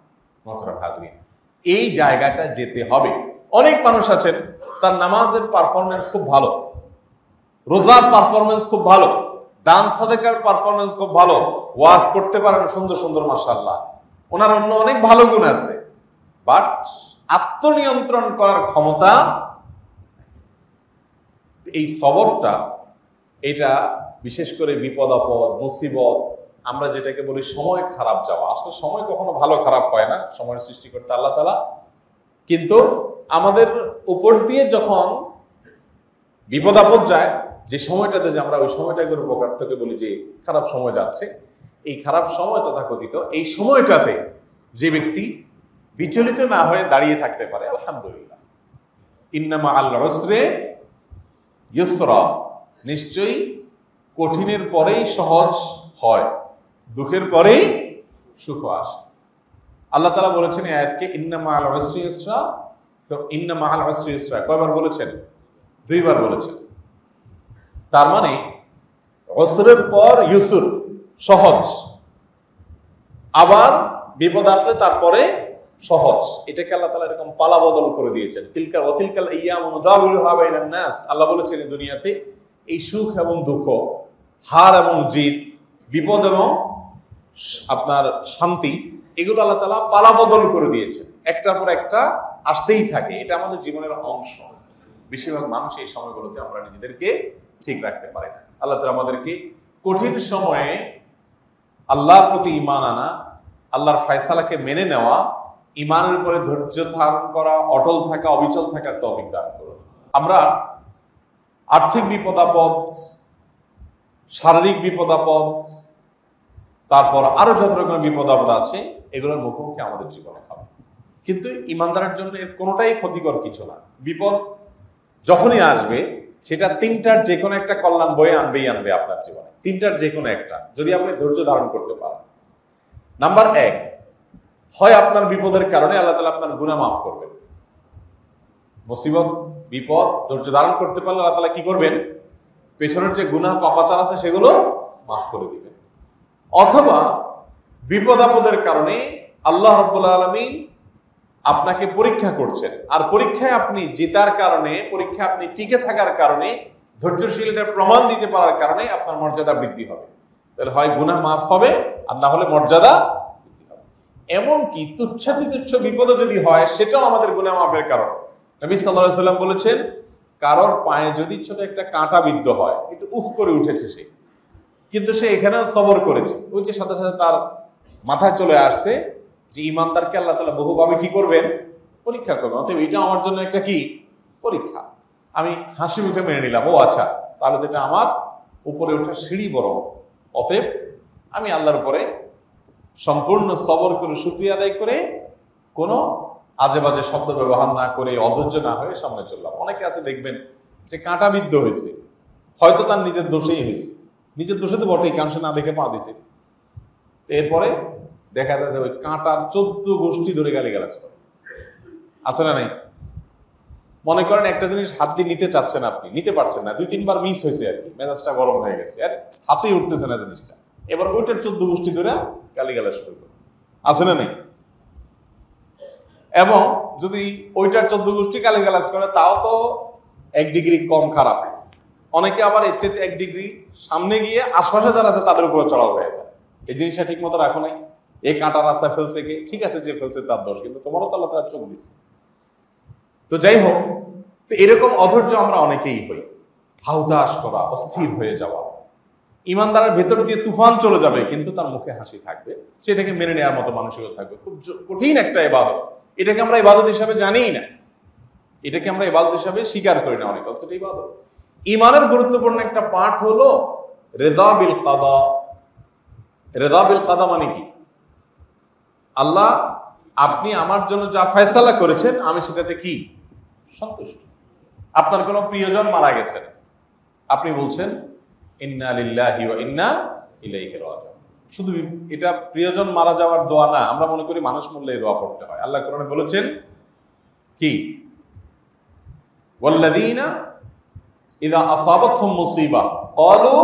মোহতারাম হাজরিন, এই জায়গাটা যেতে হবে। অনেক মানুষ আছেন তার নামাজের পারফরমেন্স খুব ভালো, রোজার পারফরমেন্স খুব ভালো, দান সাদেকার পারফরমেন্স খুব ভালো, ওয়াজ করতে পারেন সুন্দর সুন্দর মাশাআল্লাহ, ওনার অন্য অনেক ভালো গুণ আছে, বাট আত্মনিয়ন্ত্রণ করার ক্ষমতা, এই সবরটা, এটা বিশেষ করে বিপদ আপদ, মুসিবত, আমরা যেটাকে বলি সময় খারাপ যাওয়া, আসলে সময় কখনো ভালো খারাপ হয় না, সময়ের সৃষ্টি করতে আল্লাহ তাআলা, কিন্তু আমাদের উপর দিয়ে যখন বিপদ আপদ যায়, যে সময়টাতে যে আমরা ওই সময়টাকে উপকার থেকে বলি যে খারাপ সময় যাচ্ছে, এই খারাপ সময় তথাকথিত এই সময়টাতে যে ব্যক্তি বিচলিত না হয়ে দাঁড়িয়ে থাকতে পারে, আলহামদুলিল্লাহ, ইন্না মাআল উসরি ইউসরা, নিশ্চয়ই কঠিনের পরেই সহজ হয়, দুঃখের পরেই সুখ আসে। আল্লাহ তাআলা বলেছেন এই আয়াতকে ইন্না মাআল উসরি ইউসরা, তো ইন্না মাআল উসরি ইউসরা কয়বার বলেছেন? দুইবার বলেছেন। তার মানে উসরের পর ইউসর, সহজ, আবার বিপদ আসলে তারপরে সহজ, এটাকে আল্লাহ তাআলা এরকম পালা বদল করে দিয়েছেন। তিলকা ওয়া তিলকাল আইয়ামু নুদাউলুহা বাইনান নাস, আল্লাহ বলেছেন এই দুনিয়াতে এই সুখ এবং দুঃখ, হার এবং জিত, বিপদ এবং আপনার শান্তি, এগুলো আল্লাহ তাআলা পালা বদল করে দিয়েছেন, একটার পর একটা আসতেই থাকে, এটা আমাদের জীবনের অংশ। বেশিরভাগ মানুষ এই সময়গুলোতে আমরা নিজেদেরকে ঠিক রাখতে পারি না। আল্লাহ তাআলা আমাদেরকে কঠিন সময়ে আল্লাহর প্রতি ঈমান আনা, আল্লাহর ফয়সালাকে মেনে নেওয়া, ঈমানের উপরে ধৈর্য ধারণ করা, অটল থাকা, অবিচল থাকার তৌফিক দান করুন। আমরা আর্থিক বিপদ আপদ, শারীরিক বিপদ আপদ, তারপর আরো যত রকমের বিপদ আপদ আছে, এগুলোর মুখোমুখি আমাদের জীবনে হবে, কিন্তু ঈমানদারের জন্য এর কোনোটাই ক্ষতিকর কিছু না। বিপদ যখনই আসবে সেটা তিনটার যে কোনো একটা কল্যাণ বয়ে আনবে আপনার জীবনে, তিনটার যে কোনো একটা, যদি আপনি ধৈর্য ধারণ করতে পারেন। নাম্বার এক, হয় আপনার বিপদের কারণে আল্লাহ তাআলা আপনার গুনাহ মাফ করবেন, মুসিবত, বিপদ ধৈর্য ধারণ করতে পারলে আল্লাহ তাআলা কি করবেন? পেছনের যে গুনাহ পাপাচার আছে সেগুলো মাফ করে দিবেন। অথবা বিপদ আপদের কারণে আল্লাহ রাব্বুল আলামিন আপনাকে পরীক্ষা করছেন, আর পরীক্ষায় আপনি জেতার কারণে, পরীক্ষায় আপনি টিকে থাকার কারণে, ধৈর্যশীলতার প্রমাণ দিতে পারার কারণে আপনার মর্যাদা বৃদ্ধি হবে। তাহলে হয় গুনাহ মাফ হবে, আর না হলে মর্যাদা বৃদ্ধি হবে। এমনকি তুচ্ছাতি তুচ্ছ বিপদও যদি হয়, সেটাও আমাদের গুনাহ মাফের কারণ। নবী সাল্লাল্লাহু আলাইহি ওয়াসাল্লাম বলেছেন, কারোর পায়ে যদি ছোট একটা কাঁটা বিদ্ধ হয়, একটু উফ করে উঠেছে সে, কিন্তু সে এখানেও সবর করেছে, ওই যে সাথে সাথে তার মাথায় চলে আসছে যে ঈমানদারকে আল্লাহ তাআলা বহুভাবে কি করবেন? পরীক্ষা করবেন। অতএব এটা আমার জন্য একটা কি পরীক্ষা, আমি হাসি মুখে মেনে নিলাম, ও আচ্ছা, তাহলে তো এটা আমার উপরে ওঠার সিঁড়ি বড়, অতএব আমি আল্লাহর উপরে সম্পূর্ণ সবর করে শুকরিয়া আদায় করে কোনো আজে বাজে শব্দ ব্যবহার না করে, অধৈর্য না হয়ে সামনে চললাম। অনেকে আছে দেখবেন যে কাঁটাবিদ্ধ হয়েছে, হয়তো তার নিজের দোষেই হয়েছে, নিজের দোষে তো বটেই, কারণ সে না দেখে পা দিছে, এরপরে দেখা যায় যে ওই কাঁটার 14 গোষ্ঠী ধরে গালিগালাজ করে, আছে না নাই? মনে করেন একটা জিনিস হাত দিয়ে নিতে চাচ্ছেন, আপনি নিতে পারছেন না, 2-3 বার মিস হয়েছে আর কি, মেজাজটা গরম হয়ে গেছে, আর হাতেই উঠতেছে না জিনিসটা, এবার ওইটার 14 গোষ্ঠী ধরে গালিগালাজ শুরু করে, আছে না নাই? এবং যদি ওইটার 14 গোষ্ঠী গালিগালাজ করে, তাও তো 1 ডিগ্রি কম খারাপ। অনেকে আবার এর চেয়ে 1 ডিগ্রি সামনে গিয়ে আশপাশে যারা আছে তাদের উপরে চড়াও হয়ে যায়, এই জিনিসটা ঠিক মতো রাখো নাই, এই কাঁটা রাস্তা ফেলছে কে? ঠিক আছে, যে ফেলছে তার দোষ, কিন্তু তোমারও তো আল্লাহ তাআলা চোখ দিচ্ছে। তো যাই হোক, তো এরকম অধৈর্য আমরা অনেকেই হই, হাউতাশ করা, অস্থির হয়ে যাওয়া। ঈমানদারের ভেতর দিয়ে তুফান চলে যাবে, কিন্তু তার মুখে হাসি থাকবে, সেটাকে মেনে নেওয়ার মতো মানসিকতা থাকবে। খুব কঠিন একটা ইবাদত, এটাকে আমরা ইবাদত হিসাবে জানিই না, এটাকে আমরা ইবাদত হিসাবে স্বীকার করি না অনেক, সেটা ইবাদত। ঈমানের গুরুত্বপূর্ণ একটা পাঠ হলো রিদা বিল কাদা। রিদা বিল কাদা মানে কি? আল্লাহ, আপনি আমার জন্য যা ফয়সালা করেছেন আমি সেটাতে কি সন্তুষ্ট। আপনার কোনো প্রিয়জন মারা গেছেন, আপনি বলছেন ইন্না লিল্লাহি ওয়া ইন্না ইলাইহি রাজিউন। শুধু এটা প্রিয়জন মারা যাওয়ার দোয়া না, আমরা মনে করি মানুষ মরলে এই দোয়া পড়তে হয়। আল্লাহ কোরআনে বলেছেন কি, ওয়াল্লাযীনা ইযা আসাবাতহুম মুসিবা ক্বালু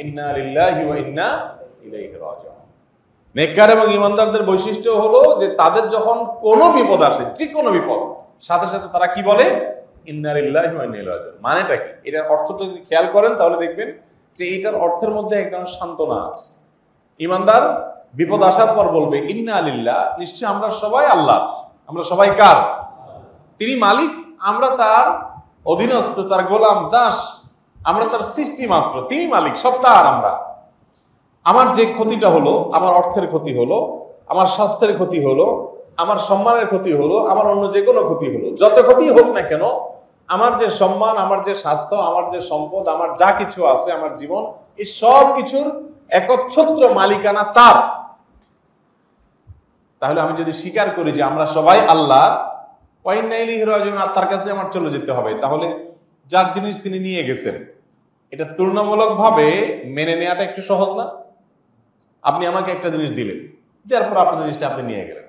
ইন্না লিল্লাহি ওয়া ইন্না ইলাইহি রাজিউন। নেককার এবং ঈমানদারদের বৈশিষ্ট্য হলো যে তাদের যখন কোনো বিপদ আসে, যে কোনো বিপদ, সাথে সাথে তারা কি বলে, ইন্না লিল্লাহি ওয়া ইন্না ইলাইহি রাজিউন। মানেটা কি? এটার অর্থটা যদি খেয়াল করেন তাহলে দেখবেন যে এটার অর্থের মধ্যে এক ধরনের সান্ত্বনা আছে। ঈমানদার বিপদ আসার পর বলবে ইন্না লিল্লাহ, নিশ্চয় আমরা সবাই আল্লাহ, আমরা সবাই কার? তিনি মালিক, আমরা তার অধীনস্থ, তার গোলাম, দাস, আমরা তার সৃষ্টি মাত্র, তিনি মালিক, সব তার। আমরা, আমার যে ক্ষতিটা হলো, আমার অর্থের ক্ষতি হলো, আমার স্বাস্থ্যের ক্ষতি হলো, আমার সম্মানের ক্ষতি হলো, আমার অন্য যে কোনো ক্ষতি হলো, যত ক্ষতি হোক না কেন, আমার যে সম্মান, আমার যে স্বাস্থ্য, আমার যে সম্পদ, আমার যা কিছু আছে, আমার জীবন, এই সব কিছুর একচ্ছত্র মালিকানা তার। তাহলে আমি যদি স্বীকার করি যে আমরা সবাই আল্লাহ, ওয়া ইন্না ইলাইহি রাজিউন, তার কাছে আমার চলে যেতে হবে, তাহলে যার জিনিস তিনি নিয়ে গেছেন, এটা তুলনামূলকভাবে মেনে নেওয়াটা একটু সহজ না? আপনি আমাকে একটা জিনিস দিলেন, দেওয়ার পর আপনার জিনিসটা আপনি নিয়ে গেলেন,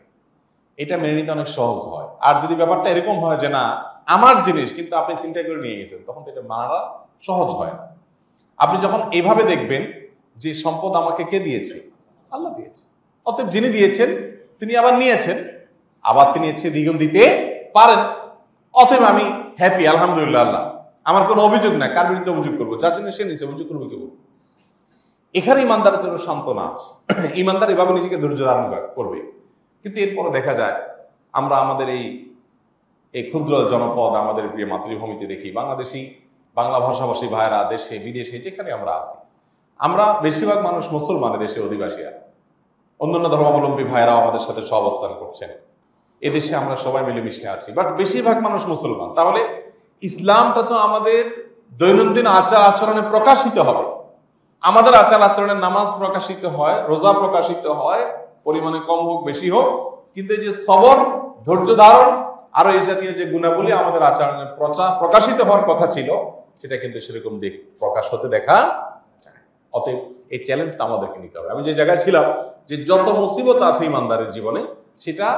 এটা মেনে নিতে অনেক সহজ হয়। আর যদি ব্যাপারটা এরকম হয় যে না আমার জিনিস কিন্তু আপনি চিন্তা করে নিয়ে গেছেন, তখন তো এটা মানাটা সহজ হয় না। আপনি যখন এইভাবে দেখবেন যে সম্পদ আমাকে কে দিয়েছে? আল্লাহ দিয়েছে, অতএব যিনি দিয়েছেন তিনি আবার নিয়েছেন, আবার তিনি হচ্ছে দ্বিগুণ দিতে পারেন, অতএব আমি হ্যাপি, আলহামদুলিল্লাহ। আল্লাহ, আমার কোনো অভিযোগ নাই, কার বিরুদ্ধে অভিযোগ করবো? যার জন্য সে নিচে অভিযোগ করবো কেউ? এখানে ইমানদারের জন্য সান্ত্বনা আছে। ইমানদার এভাবে নিজেকে ধৈর্য ধারণ করবে। কিন্তু এরপরে দেখা যায় আমরা আমাদের এই ক্ষুদ্র জনপদ, আমাদের প্রিয় মাতৃভূমিতে দেখি, বাংলাদেশি, বাংলা ভাষাভাষী ভাইরা দেশে বিদেশে যেখানে আমরা আছি, আমরা বেশিরভাগ মানুষ মুসলমান, দেশে অধিবাসীরা, অন্যান্য ধর্মাবলম্বী ভাইরাও আমাদের সাথে সহাবস্থান করছেন, এদেশে আমরা সবাই মিলেমিশে আছি, বাট বেশিরভাগ মানুষ মুসলমান। তাহলে ইসলামটা তো আমাদের দৈনন্দিন আচার আচরণে প্রকাশিত হবে। আমাদের আচার আচরণে নামাজ প্রকাশিত হয়, রোজা প্রকাশিত হয়, পরিমাণে কম হোক বেশি হোক, কিন্তু এই যে সবর, ধৈর্য ধারণ, আরো এই জাতীয় যে গুণাবলী আমাদের আচরণে প্রকাশিত হওয়ার কথা ছিল, সেটা কিন্তু সেরকম প্রকাশ হতে দেখা যায়। অতএব এই চ্যালেঞ্জটা আমাদেরকে নিতে হবে। আমি যে জায়গায় ছিলাম, যে যত মুসিবত আছে ইমানদারের জীবনে, সেটা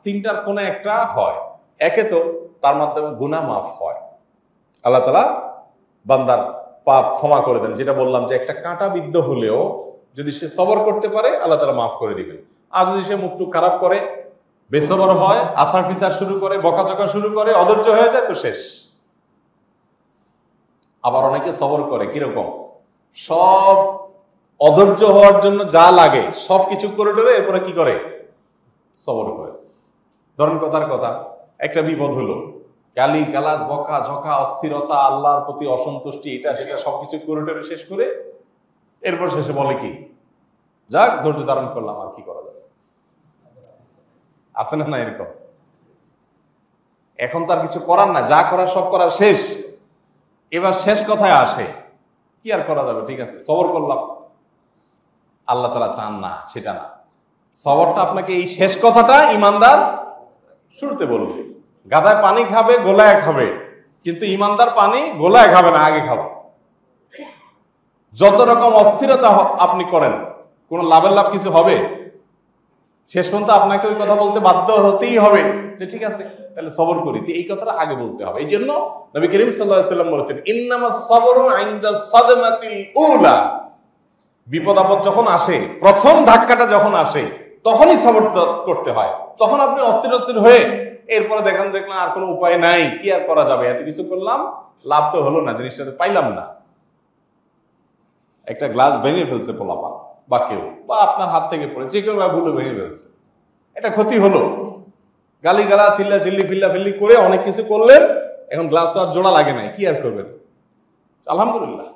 তিনটার কোন একটা হয়। একে তো তার মাধ্যমে গুনাহ মাফ হয়, আল্লাহ তাআলা বান্দার পাপ ক্ষমা করে দেন। যেটা বললাম যে একটা কাঁটা বিদ্ধ হলেও যদি সে সবর করতে পারে, আল্লাহ তাআলা মাফ করে দিবেন। আর যদি সে মুখটুক খারাপ করে, বেসবর হয়, আসার ফিসার শুরু করে, বকাচকা শুরু করে, অধৈর্য হয়ে যায়, তো শেষ। আবার অনেকে সবর করে কিরকম, সব অধৈর্য হওয়ার জন্য যা লাগে সবকিছু করে টরে এরপরে কি করে, সবর করে। ধরেন কথার কথা, একটা বিপদ হলো, গালি গালাজ, বকা ঝকা, অস্থিরতা, আল্লাহর প্রতি অসন্তুষ্টি, এটা সেটা সবকিছু করে টরে শেষ করে এরপর শেষে বলে কি, যাক ধৈর্য ধারণ করলাম, আর কি করা যাবে? আছে না না এরকম? এখন তার কিছু করার না, যা করার সব করার শেষ। এবার শেষ কথায় আসে, কি আর করা যাবে, ঠিক আছে সবর করলাম। আল্লাহ তাআলা চান না সেটা না, সবরটা আপনাকে এই শেষ কথাটা ইমানদার শুরুতে বলবে। গাধায় পানি খাবে, গোলায় খাবে, কিন্তু ইমানদার পানি গোলায় খাবে না, আগে খাবে। যত রকম অস্থিরতা আপনি করেন, কোন লাভের লাভ কিছু হবে? শেষ পর্যন্ত আপনাকে ওই কথা বলতে বাধ্য হতেই হবে যে ঠিক আছে তাহলে সবর করি, এই কথাটা আগে বলতে হবে। এই জন্য নবী করিম সাল্লাল্লাহু আলাইহি ওয়াসাল্লাম বলেছেন, ইন্নামাস সাবরু ইনদা সাদমাতিল উলা, বিপদ আপদ যখন আসে, প্রথম ধাক্কাটা যখন আসে, তখনই সবর করতে হয়। তখন আপনি অস্থির অস্থির হয়ে এরপরে দেখলাম আর কোনো উপায় নাই, কি আর করা যাবে, এত কিছু করলাম, লাভ তো হলো না, জিনিসটা তো পাইলাম না। একটা গ্লাস ভেঙে ফেলছে পোলাপান বা কেউ, বা আপনার হাত থেকে পড়ে যে কেউ ভুলে ভেঙে ফেলছে, এটা ক্ষতি হলো। গালি গালা, চিল্লা চিল্লি, ফিল্লা ফিল্লি করে অনেক কিছু করলেন, এখন গ্লাসটা আর জোড়া লাগে নাই, কি আর করবেন? আলহামদুলিল্লাহ।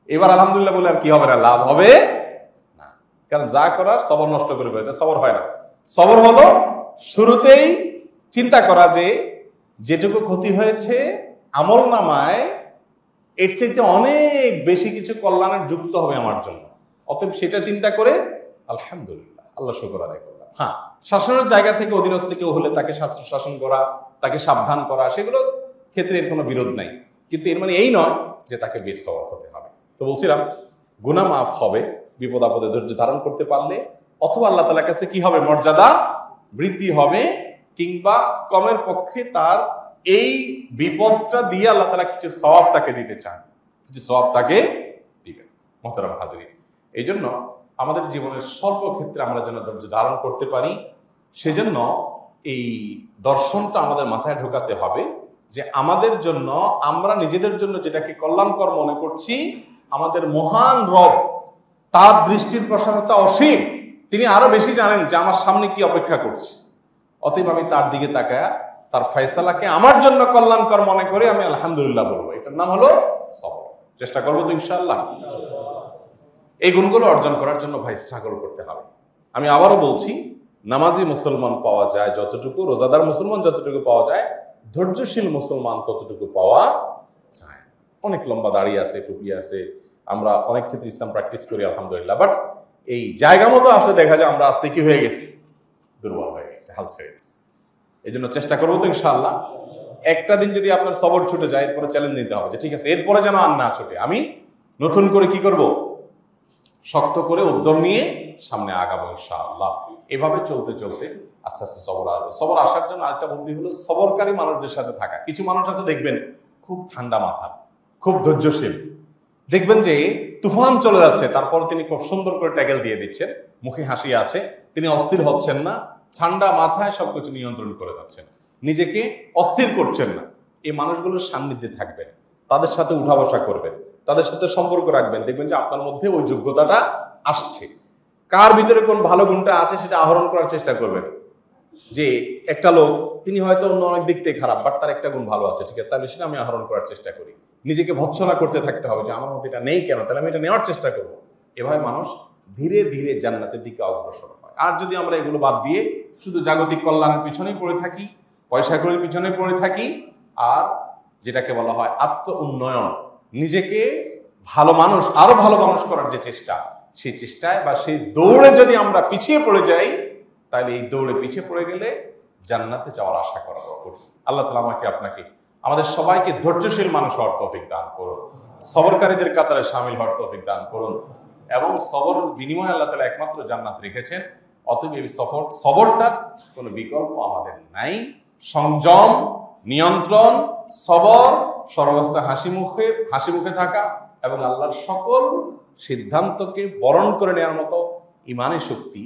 এবার আলহামদুলিল্লাহ বলে আর কি হবে না, লাভ হবে না, কারণ যা করার সবর নষ্ট করে ফেলেছে। সবর হয় না। সবর হলো শুরুতেই চিন্তা করা যে যেটুকু ক্ষতি হয়েছে আমল নামায় এর চাইতে অনেক বেশি কিছু কল্যাণের যুক্ত হবে আমার জন্য, অতএব সেটা চিন্তা করে আলহামদুলিল্লাহ, আল্লাহ শুকর আদায় করলাম। হ্যাঁ, শাসনের জায়গা থেকে অধীনস্থ কেউ হলে তাকে শাসন করা, তাকে সাবধান করা, সেগুলো ক্ষেত্রে এর কোনো বিরোধ নাই, কিন্তু এর মানে এই নয় যে তাকে বেসওয়ার হতে হবে। তো বলছিলাম গুনাহ মাফ হবে বিপদ আপদে ধৈর্য ধারণ করতে পারলে, অথবা আল্লাহ তাআলার কাছে কি হবে, মর্যাদা বৃদ্ধি হবে, কিংবা কমের পক্ষে তার এই বিপদটা দিয়ে আল্লাহ তাআলা কিছু সওয়াব তাকে দিতে চান, কিছু সওয়াব তাকে দিবেন। মুহতারাম হাজিরিন, এই জন্য আমাদের জীবনের সর্বক্ষেত্রে আমরা যেন ধৈর্য ধারণ করতে পারি, সেজন্য এই দর্শনটা আমাদের মাথায় ঢোকাতে হবে যে আমাদের জন্য, আমরা নিজেদের জন্য যেটাকে কল্যাণকর মনে করছি, আমাদের মহান রব তার দৃষ্টির প্রসারতা অসীম, তিনি আরো বেশি জানেন যে আমার সামনে কি অপেক্ষা করছে। অতএব আমি তার দিকে তাকায় তার ফয়সালাকে আমার জন্য কল্যাণকর মনে করে আমি আলহামদুলিল্লাহ বলবো। এটার নাম হলো সবর। চেষ্টা করবো তো ইনশাআল্লাহ। এই গুণগুলো অর্জন করার জন্য ভাই স্ট্রাগল করতে হবে। আমি আবারও বলছি, নামাজি মুসলমান পাওয়া যায় যতটুকু, রোজাদার মুসলমান যতটুকু পাওয়া যায়, ধৈর্যশীল মুসলমান ততটুকু পাওয়া যায়। অনেক লম্বা দাড়ি আছে, টুপি আছে, আমরা অনেক ক্ষেত্রে ইসলাম প্র্যাকটিস করি আলহামদুলিল্লাহ, বাট এই জায়গা মতো আসলে দেখা যায় আমরা আস্তে কি হয়ে গেছি, দুর্বল হয়ে গেছে, হাল ছেড়ে গেছে। এই জন্য চেষ্টা করবো তো ইনশাআল্লাহ। একটা দিন যদি আপনার সবর ছুটে যায়, এরপরে চ্যালেঞ্জ নিতে হবে যে ঠিক আছে, এরপরে যেন আর না ছুটে, আমি নতুন করে কি করব, শক্ত করে উদ্যম নিয়ে সামনে আগাবো ইনশাআল্লাহ। এভাবে চলতে চলতে আস্তে আস্তে সবর আসবে। সবর আসার জন্য আরেকটা বুদ্ধি হলো সবরকারী মানুষদের সাথে থাকা। কিছু মানুষ আছে দেখবেন খুব ঠান্ডা মাথা, খুব ধৈর্যশীল, দেখবেন যে তুফান চলে যাচ্ছে, তারপর তিনি খুব সুন্দর করে ট্যাকেল দিয়ে দিচ্ছেন, মুখে হাসি আছে, তিনি অস্থির হচ্ছেন না, ঠান্ডা মাথায় সবকিছু নিয়ন্ত্রণ করে যাচ্ছেন, নিজেকে অস্থির করছেন না। এই মানুষগুলোর সান্নিধ্যে থাকবেন, তাদের সাথে উঠা বসা করবেন, তাদের সাথে সম্পর্ক রাখবেন, দেখবেন যে আপনার মধ্যে ওই যোগ্যতাটা আসছে। কার ভিতরে কোন ভালো গুণটা আছে সেটা আহরণ করার চেষ্টা করবেন। যে একটা লোক, তিনি হয়তো অন্য অনেক দিক থেকে খারাপ, বাট তার একটা গুণ ভালো আছে, ঠিক আছে, তাহলে সেটা আমি আহরণ করার চেষ্টা করি। নিজেকে ভৎসনা করতে থাকতে হবে যে আমার মধ্যে এটা নেই কেন, তাহলে আমি এটা নেওয়ার চেষ্টা করব। এভাবে মানুষ ধীরে ধীরে জান্নাতের দিকে অগ্রসর হয়। আর যদি আমরা এগুলো বাদ দিয়ে শুধু জাগতিক কল্যাণের পিছনেই পড়ে থাকি, পয়সা কড়ির পিছনে পড়ে থাকি, আর যেটাকে বলা হয় আত্ম উন্নয়ন, নিজেকে ভালো মানুষ, আরো ভালো মানুষ করার যে চেষ্টা, সেই চেষ্টায় বা সেই দৌড়ে যদি আমরা পিছিয়ে পড়ে যাই, তাহলে এই দৌড়ে পিছিয়ে পড়ে গেলে জান্নাতে যাওয়ার আশা করা বড় কঠিন। আল্লাহ তাআলা আমাকে আপনাকে, আমাদের সবাইকে ধৈর্যশীল মানুষ হওয়ার তৌফিক দান করুন, সবরকারীদের কাতারে শামিল হওয়ার তৌফিক দান করুন, এবং সবর বিনিময়ে আল্লাহ তাআলা একমাত্র জান্নাত রেখেছেন। অতএব এই সবরটার কোনো বিকল্প আমাদের নাই। সংযম, নিয়ন্ত্রণ, সবর, সর্বাবস্থা হাসি মুখে থাকা এবং আল্লাহর সকল সিদ্ধান্তকে বরণ করে নেওয়ার মতো ইমানের শক্তি,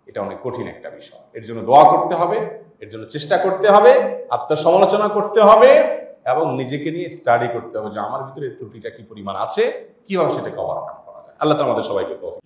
এটা অনেক কঠিন একটা বিষয়। এর জন্য দোয়া করতে হবে, এর জন্য চেষ্টা করতে হবে, আত্মসমালোচনা করতে হবে, এবং নিজেকে নিয়ে স্টাডি করতে হবে যে আমার ভিতরে ত্রুটিটা কি পরিমাণ আছে, কিভাবে সেটাকে ওভারকাম করা যায়। আল্লাহ তাআলা আমাদের সবাইকে তৌফিক